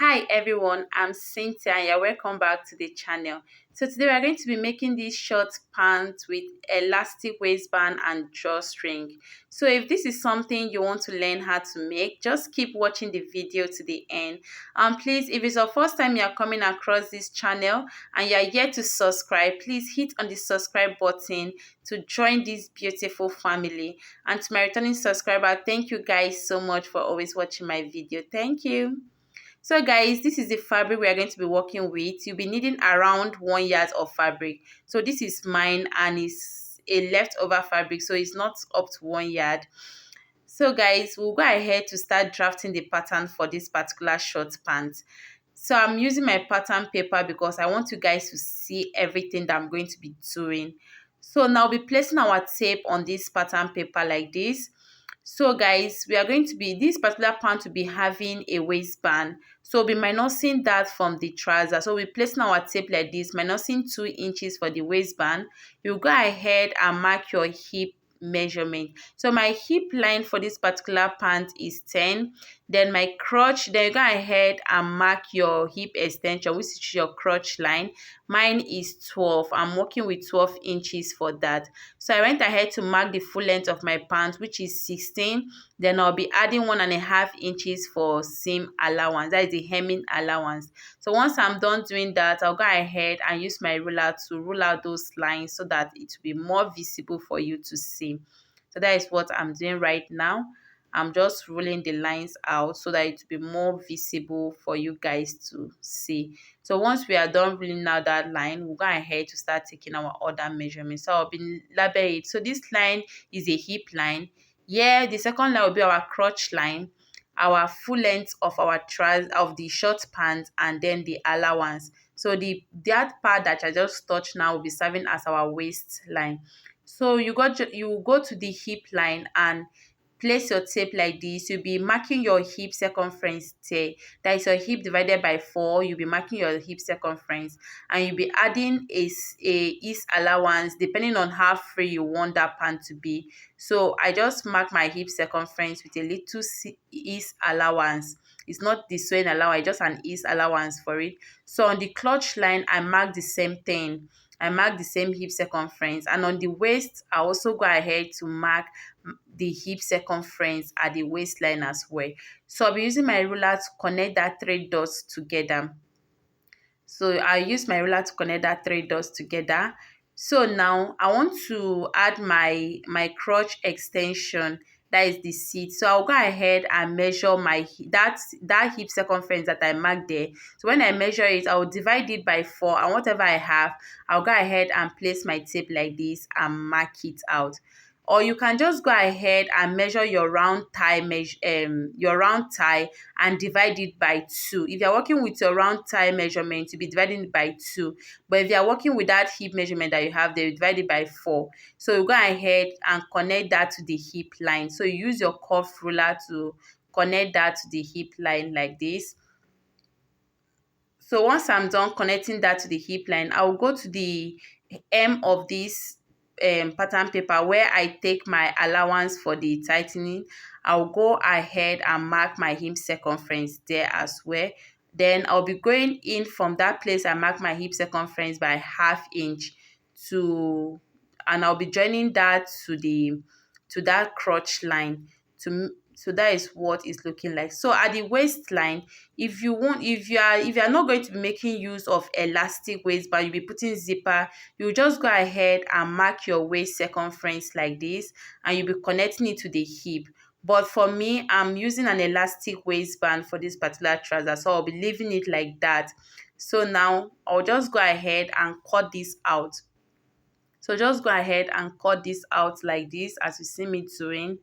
Hi everyone, I'm Cynthia and you're welcome back to the channel. So today we are going to be making these short pants with elastic waistband and drawstring. So if this is something you want to learn how to make, just keep watching the video to the end. And please, if it's your first time you are coming across this channel and you are yet to subscribe, please hit on the subscribe button to join this beautiful family. And to my returning subscriber, thank you guys so much for always watching my video. Thank you. So guys, this is the fabric we are going to be working with. You'll be needing around 1 yard of fabric. So this is mine and it's a leftover fabric, so it's not up to 1 yard. So guys, we'll go ahead to start drafting the pattern for this particular short pant. So I'm using my pattern paper because I want you guys to see everything that I'm going to be doing. So now we'll be placing our tape on this pattern paper like this. So guys, we are going to be, this particular pant will be having a waistband. So we'll be minusing that from the trouser. So we're placing our tape like this, minusing 2 inches for the waistband. You go ahead and mark your hip measurement. So my hip line for this particular pant is 10. Then my crotch, then you go ahead and mark your hip extension, which is your crotch line. Mine is 12. I'm working with 12 inches for that. So I went ahead to mark the full length of my pant, which is 16. Then I'll be adding 1.5 inches for seam allowance. That is the hemming allowance. So once I'm done doing that, I'll go ahead and use my ruler to rule out those lines so that it will be more visible for you to see. So that is what I'm doing right now. I'm just rolling the lines out so that it will be more visible for you guys to see. So once we are done rolling out that line, we'll go ahead to start taking our other measurements. So I'll be label it. So this line is a hip line. Yeah, the second line will be our crotch line, our full length of our trouser of the short pants, and then the allowance. So that part that I just touched now will be serving as our waistline. So you go to the hip line and place your tape like this. You'll be marking your hip circumference there. That is your hip divided by 4. You'll be marking your hip circumference and you'll be adding a ease allowance depending on how free you want that pant to be. So I just mark my hip circumference with a little ease allowance. It's not the sewing allowance, just an ease allowance for it. So on the clutch line, I mark the same thing. I mark the same hip circumference, and on the waist I also go ahead to mark the hip circumference at the waistline as well. So I'll be using my ruler to connect that 3 dots together. So I use my ruler to connect that 3 dots together. So now I want to add my crotch extension, that is the seat. So I'll go ahead and measure my that hip circumference that I marked there. So when I measure it, I'll divide it by 4, and whatever I have, I'll go ahead and place my tape like this and mark it out. Or you can just go ahead and measure your round thigh and divide it by 2. If you're working with your round thigh measurement, you'll be dividing it by 2. But if you're working with that hip measurement that you have there, you divide it by 4. So you go ahead and connect that to the hip line. So you use your curved ruler to connect that to the hip line like this. So once I'm done connecting that to the hip line, I will go to the hem of this pattern paper where I take my allowance for the tightening. I'll go ahead and mark my hip circumference there as well. Then I'll be going in from that place I mark my hip circumference by 1/2 inch and I'll be joining that to that crotch line so that is what it's looking like. So at the waistline, if you are not going to be making use of elastic waistband, you'll be putting zipper, you just go ahead and mark your waist circumference like this and you'll be connecting it to the hip. But for me, I'm using an elastic waistband for this particular trouser, so I'll be leaving it like that. So now I'll just go ahead and cut this out. So just go ahead and cut this out like this as you see me doing.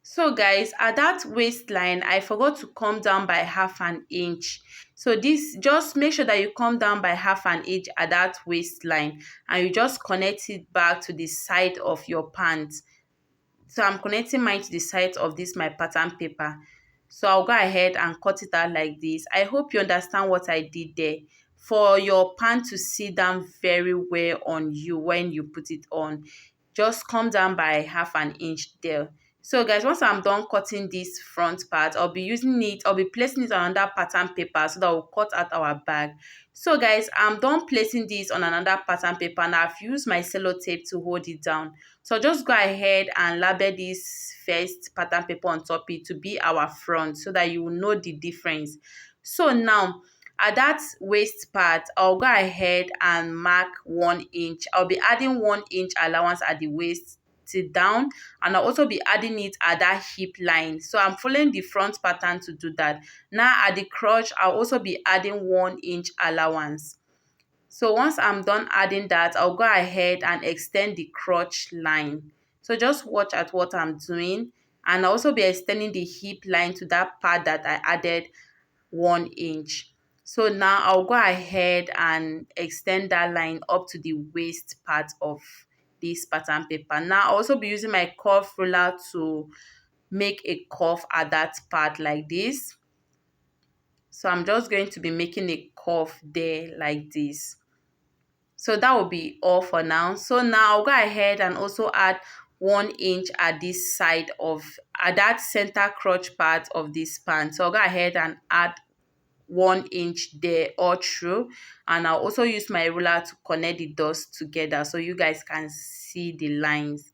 So guys, at that waistline, I forgot to come down by 1/2 inch. So this, just make sure that you come down by 1/2 inch at that waistline and you just connect it back to the side of your pants. So I'm connecting mine to the side of this my pattern paper. So I'll go ahead and cut it out like this. I hope you understand what I did there. For your pant to sit down very well on you when you put it on, just come down by half an inch there. So guys, once I'm done cutting this front part, I'll be placing it on another pattern paper so that we'll cut out our bag. So guys, I'm done placing this on another pattern paper and I've used my sellotape to hold it down. So just go ahead and label this first pattern paper on top it to be our front so that you will know the difference. So now, at that waist part, I'll go ahead and mark 1 inch. I'll be adding 1 inch allowance at the waist till down, and I'll also be adding it at that hip line. So I'm following the front pattern to do that. Now at the crotch, I'll also be adding 1 inch allowance. So once I'm done adding that, I'll go ahead and extend the crotch line. So just watch at what I'm doing, and I'll also be extending the hip line to that part that I added 1 inch. So now I'll go ahead and extend that line up to the waist part of this pattern paper. Now I'll also be using my curve ruler to make a curve at that part like this. So I'm just going to be making a curve there like this. So that will be all for now. So now I'll go ahead and also add 1 inch at this side at that center crotch part of this pant. So I'll go ahead and add 1 inch there all through, and I'll also use my ruler to connect the dots together so you guys can see the lines.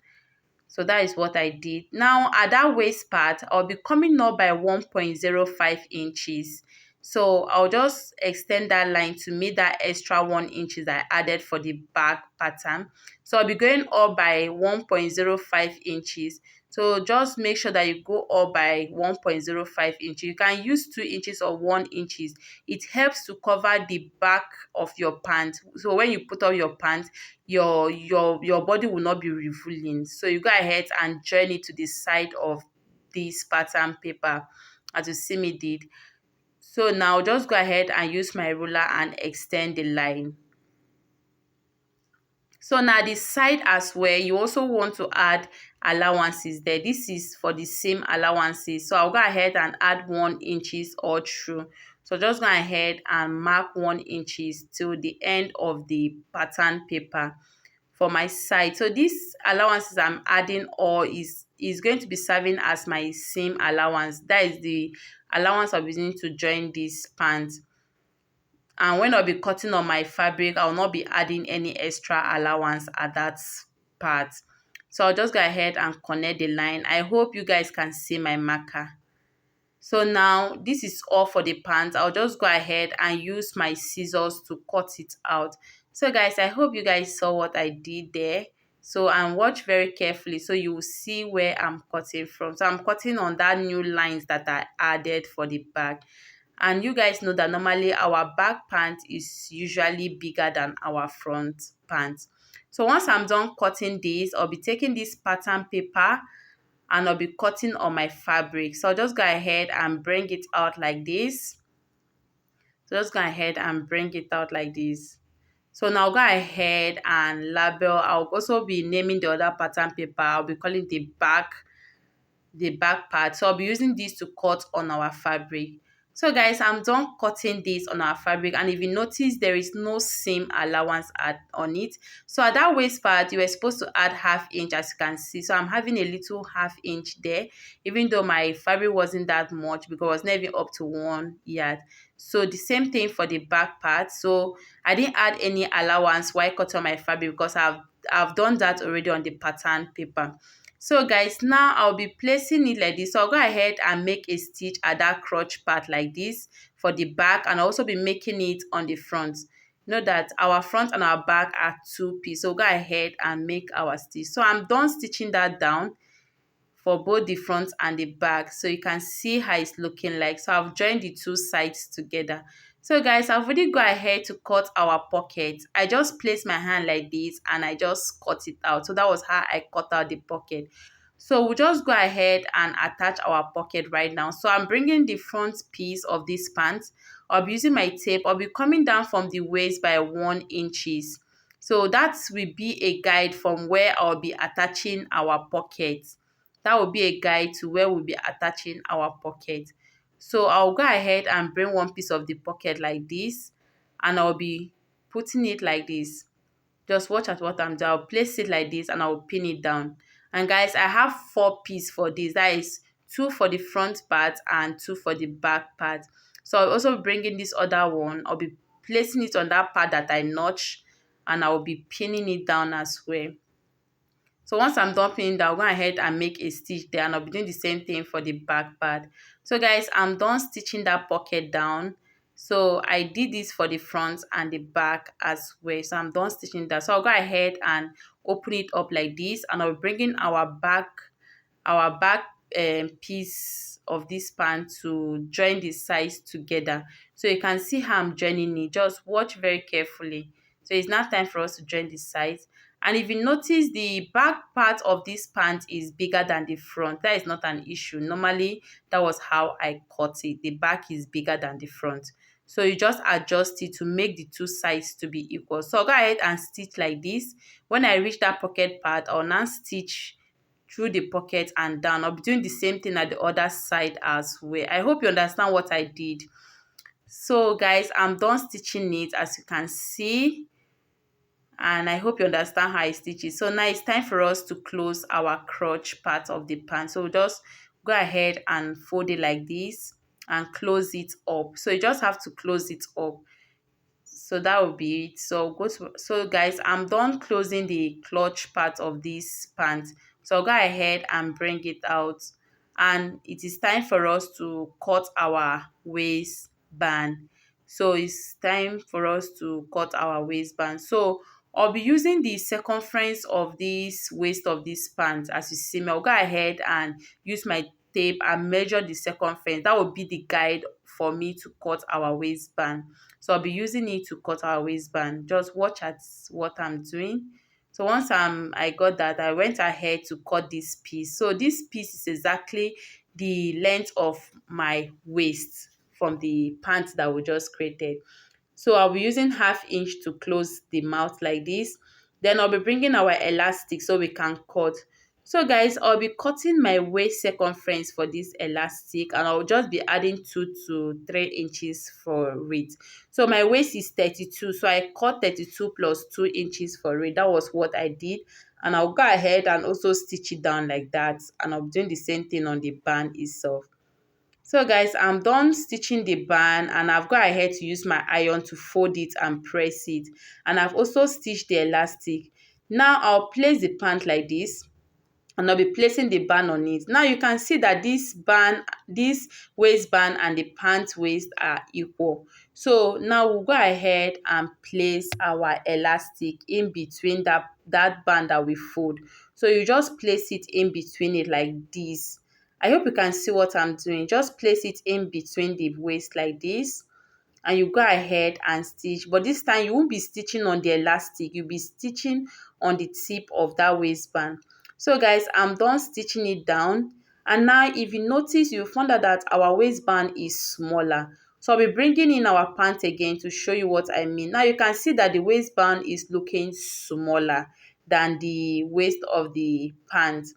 So that is what I did. Now at that waist part, I'll be coming up by 1.05 inches. So I'll just extend that line to meet that extra 1 inches I added for the back pattern. So I'll be going up by 1.05 inches. So just make sure that you go up by 1.05 inches. You can use 2 inches or 1 inches. It helps to cover the back of your pant. So when you put on your pants, your body will not be revealing. So you go ahead and join it to the side of this pattern paper as you see me did. So now just go ahead and use my ruler and extend the line. So now the side as well, you also want to add allowances there. This is for the same allowances. So I'll go ahead and add 1 inches all through. So just go ahead and mark 1 inches till the end of the pattern paper for my side. So these allowances I'm adding all is going to be serving as my seam allowance. That is the allowance I'm using to join this pant. And when I'll be cutting on my fabric, I'll not be adding any extra allowance at that part. So I'll just go ahead and connect the line. I hope you guys can see my marker. So now this is all for the pants. I'll just go ahead and use my scissors to cut it out. So guys, I hope you guys saw what I did there. So and watch very carefully so you will see where I'm cutting from. So I'm cutting on that new lines that I added for the back. And you guys know that normally our back pant is usually bigger than our front pant. So once I'm done cutting this, I'll be taking this pattern paper and I'll be cutting on my fabric. So I'll just go ahead and bring it out like this. So just go ahead and bring it out like this. So now go ahead and label. I'll also be naming the other pattern paper. I'll be calling the back part. So I'll be using this to cut on our fabric. So guys, I'm done cutting this on our fabric, and if you notice there is no seam allowance on it. So at that waist part you were supposed to add ½ inch, as you can see. So I'm having a little ½ inch there, even though my fabric wasn't that much because it was not even up to 1 yard. So the same thing for the back part. So I didn't add any allowance while cutting on my fabric because I've done that already on the pattern paper. So guys, now I'll be placing it like this. So I'll go ahead and make a stitch at that crotch part like this for the back, and I'll also be making it on the front. Know that our front and our back are 2 pieces. So go ahead and make our stitch. So I'm done stitching that down for both the front and the back, so you can see how it's looking like. So I've joined the 2 sides together. So guys, I've already go ahead to cut our pocket. I just placed my hand like this and I just cut it out. So that was how I cut out the pocket. So we'll just go ahead and attach our pocket right now. So I'm bringing the front piece of this pants. I'll be using my tape. I'll be coming down from the waist by 1 inches. So that will be a guide from where I'll be attaching our pocket. That will be a guide to where we'll be attaching our pocket. So I'll go ahead and bring one piece of the pocket like this, and I'll be putting it like this. Just watch at what I'm doing. I'll place it like this and I'll pin it down. And guys, I have 4 pieces for this. That is 2 for the front part and 2 for the back part. So I'll also bring in this other one. I'll be placing it on that part that I notch, and I'll be pinning it down as well. So once I'm done pinning that, I'll go ahead and make a stitch there, and I'll be doing the same thing for the back part. So guys, I'm done stitching that pocket down. So I did this for the front and the back as well. So I'm done stitching that. So I'll go ahead and open it up like this, and I'll bring in our back piece of this pant to join the sides together. So you can see how I'm joining it. Just watch very carefully. So it's now time for us to join the sides. And if you notice, the back part of this pant is bigger than the front. That is not an issue. Normally, that was how I cut it. The back is bigger than the front. So you just adjust it to make the two sides to be equal. So I'll go ahead and stitch like this. When I reach that pocket part, I'll now stitch through the pocket and down. I'll be doing the same thing at the other side as well. I hope you understand what I did. So guys, I'm done stitching it, as you can see, and I hope you understand how I stitch it. So now it's time for us to close our crotch part of the pant. So just go ahead and fold it like this and close it up. So you just have to close it up. So that will be it. So guys, I'm done closing the clutch part of this pant. So I'll go ahead and bring it out, and it is time for us to cut our waistband. So it's time for us to cut our waistband. So I'll be using the circumference of this waist of this pant. As you see me, I'll go ahead and use my tape and measure the circumference. That will be the guide for me to cut our waistband. So I'll be using it to cut our waistband. Just watch at what I'm doing. So once I got that, I went ahead to cut this piece. So this piece is exactly the length of my waist from the pants that we just created. So I'll be using 1/2 inch to close the mouth like this. Then I'll be bringing our elastic so we can cut. So guys, I'll be cutting my waist circumference for this elastic, and I'll just be adding 2 to 3 inches for it. So my waist is 32, so I cut 32 plus 2 inches for it. That was what I did. And I'll go ahead and also stitch it down like that, and I'll be doing the same thing on the band itself. So guys, I'm done stitching the band, and I've gone ahead to use my iron to fold it and press it. And I've also stitched the elastic. Now I'll place the pant like this, and I'll be placing the band on it. Now you can see that this waistband and the pant waist are equal. So now we'll go ahead and place our elastic in between that band that we fold. So you just place it in between it like this. I hope you can see what I'm doing. Just place it in between the waist like this, and you go ahead and stitch. But this time you won't be stitching on the elastic, you'll be stitching on the tip of that waistband. So guys, I'm done stitching it down, and now if you notice, you found out that our waistband is smaller. So I'll be bringing in our pant again to show you what I mean. Now you can see that the waistband is looking smaller than the waist of the pant.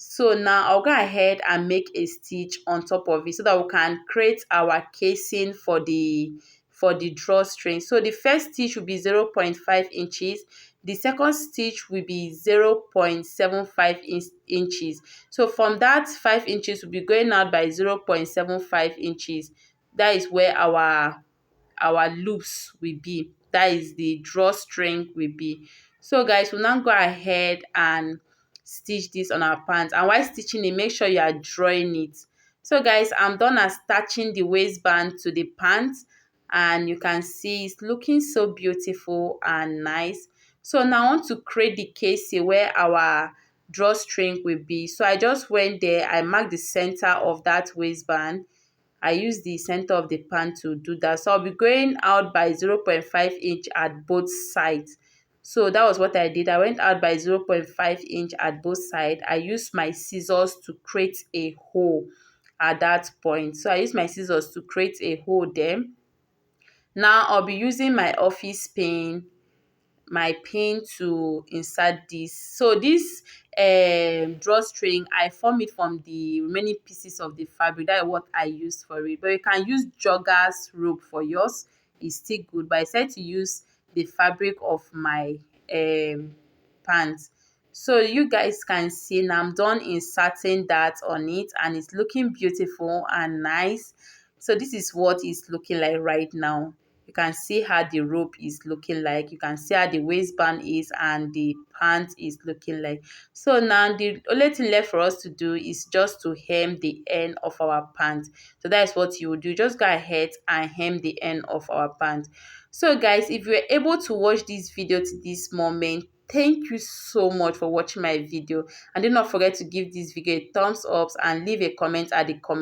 So now I'll go ahead and make a stitch on top of it so that we can create our casing for the drawstring. So the first stitch will be 0.5 inches. The second stitch will be 0.75 inches. So from that 5 inches, we'll be going out by 0.75 inches. That is where our loops will be. That is the drawstring will be. So guys, we'll now go ahead and stitch this on our pants, and while stitching it, make sure you are drawing it. So guys, I'm done attaching the waistband to the pants, and you can see it's looking so beautiful and nice. So now I want to create the casing where our drawstring will be. So I just went there, I marked the center of that waistband. I use the center of the pant to do that. So I'll be going out by 0.5 inch at both sides. So that was what I did. I went out by 0.5 inch at both sides. I used my scissors to create a hole at that point. So I used my scissors to create a hole there. Now I'll be using my office pin, to insert this. So this drawstring, I form it from the remaining pieces of the fabric. That is what I used for it. But you can use joggers rope for yours. It's still good. But I decided to use the fabric of my pants. So you guys can see now I'm done inserting that on it, and it's looking beautiful and nice. So this is what it's looking like right now. You can see how the rope is looking like. You can see how the waistband is and the pant is looking like. So now the only thing left for us to do is just to hem the end of our pant. So that is what you will do. Just go ahead and hem the end of our pant. So guys, if you were able to watch this video to this moment, thank you so much for watching my video, and do not forget to give this video a thumbs up and leave a comment at the comment